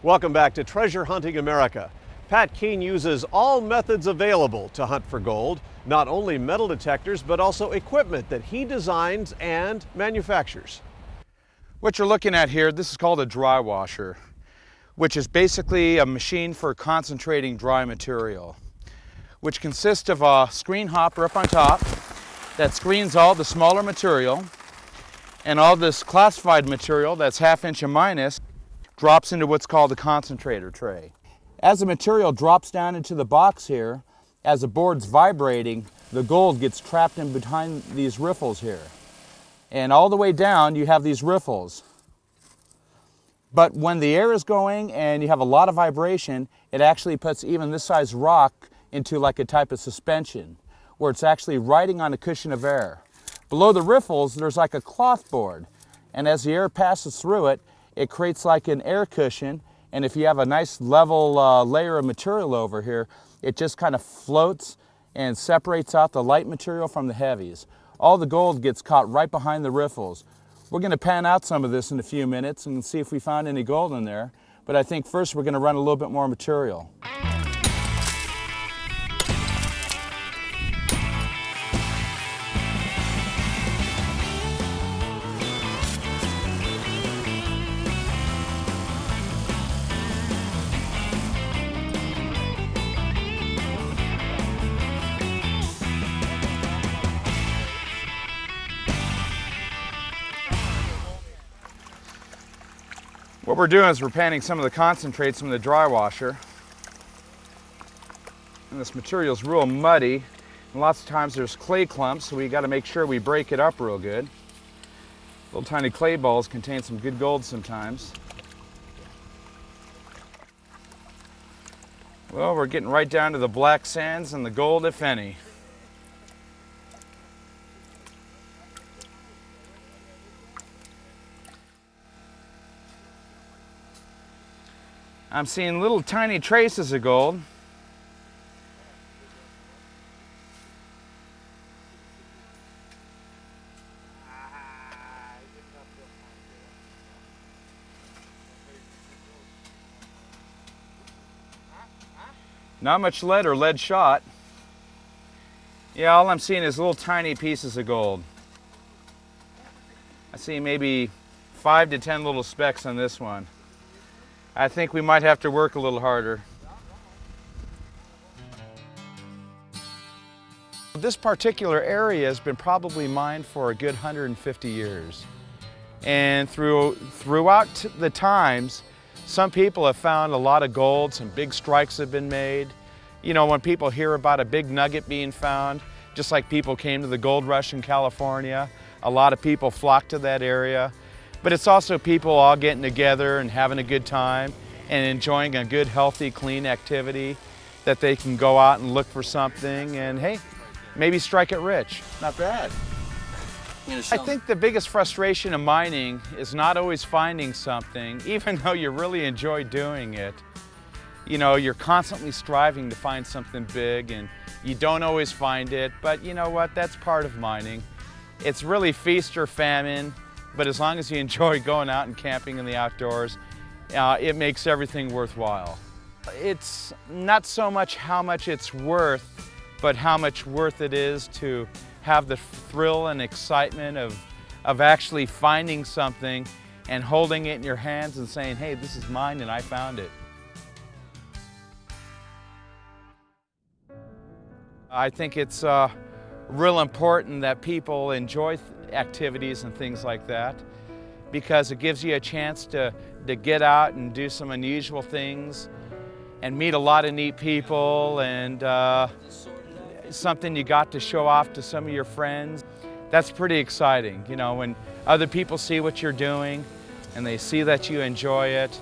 Welcome back to Treasure Hunting America. Pat Keene uses all methods available to hunt for gold, not only metal detectors, but also equipment that he designs and manufactures. What you're looking at here, this is called a drywasher, which is basically a machine for concentrating dry material, which consists of a screen hopper up on top that screens all the smaller material, and all this classified material that's ½ and minus drops into what's called the concentrator tray. As the material drops down into the box here, as the board's vibrating, the gold gets trapped in behind these riffles here. And all the way down, you have these riffles. But when the air is going and you have a lot of vibration, it actually puts even this size rock into like a type of suspension, where it's actually riding on a cushion of air. Below the riffles, there's like a cloth board. And as the air passes through it, it creates like an air cushion. And if you have a nice level layer of material over here, it just kind of floats and separates out the light material from the heavies. All the gold gets caught right behind the riffles. We're going to pan out some of this in a few minutes and see if we found any gold in there. But I think first we're going to run a little bit more material. What we're doing is we're panning some of the concentrates from the dry washer. And this material's real muddy, and lots of times there's clay clumps, so we got to make sure we break it up real good. Little tiny clay balls contain some good gold sometimes. Well, we're getting right down to the black sands and the gold, if any. I'm seeing little tiny traces of gold. Not much lead or lead shot. Yeah, all I'm seeing is little tiny pieces of gold. I see maybe 5 to 10 little specks on this one. I think we might have to work a little harder. This particular area has been probably mined for a good 150 years. And throughout the times, some people have found a lot of gold, some big strikes have been made. You know, when people hear about a big nugget being found, just like people came to the gold rush in California, a lot of people flocked to that area. But it's also people all getting together and having a good time and enjoying a good, healthy, clean activity that they can go out and look for something and, hey, maybe strike it rich. Not bad. I think the biggest frustration of mining is not always finding something, even though you really enjoy doing it. You know, you're constantly striving to find something big and you don't always find it, but you know what, that's part of mining. It's really feast or famine. But as long as you enjoy going out and camping in the outdoors, it makes everything worthwhile. It's not so much how much it's worth, but how much worth it is to have the thrill and excitement of actually finding something and holding it in your hands and saying, hey, this is mine and I found it. I think it's real important that people enjoy activities and things like that, because it gives you a chance to get out and do some unusual things and meet a lot of neat people, and something you got to show off to some of your friends. That's pretty exciting, you know, when other people see what you're doing and they see that you enjoy it,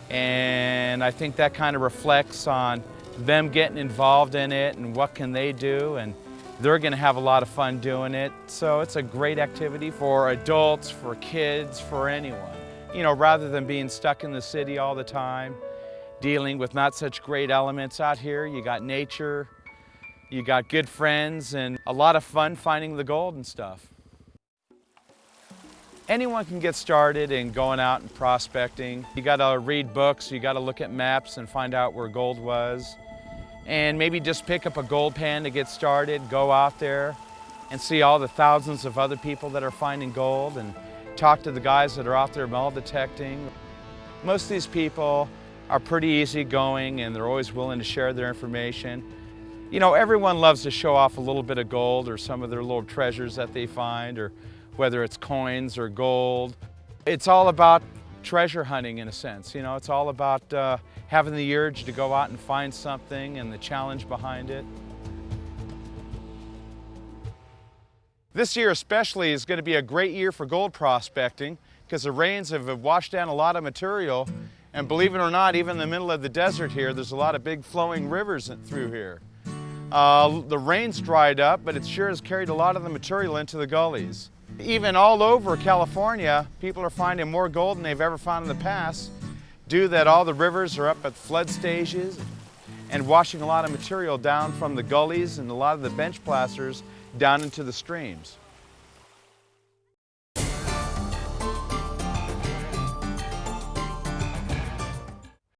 and I think that kind of reflects on them getting involved in it and what can they do, and they're going to have a lot of fun doing it. So it's a great activity for adults, for kids, for anyone. You know, rather than being stuck in the city all the time, dealing with not such great elements out here, you got nature, you got good friends, and a lot of fun finding the gold and stuff. Anyone can get started in going out and prospecting. You gotta read books, you gotta look at maps and find out where gold was. And maybe just pick up a gold pan to get started, go out there and see all the thousands of other people that are finding gold and talk to the guys that are out there metal detecting. Most of these people are pretty easygoing and they're always willing to share their information. You know, everyone loves to show off a little bit of gold or some of their little treasures that they find, or whether it's coins or gold. It's all about treasure hunting in a sense. You know, it's all about having the urge to go out and find something and the challenge behind it. This year especially is going to be a great year for gold prospecting because the rains have washed down a lot of material, and believe it or not, even in the middle of the desert here, there's a lot of big flowing rivers through here. The rain's dried up, but it sure has carried a lot of the material into the gullies. Even all over California, people are finding more gold than they've ever found in the past, due that all the rivers are up at flood stages and washing a lot of material down from the gullies and a lot of the bench plasters down into the streams.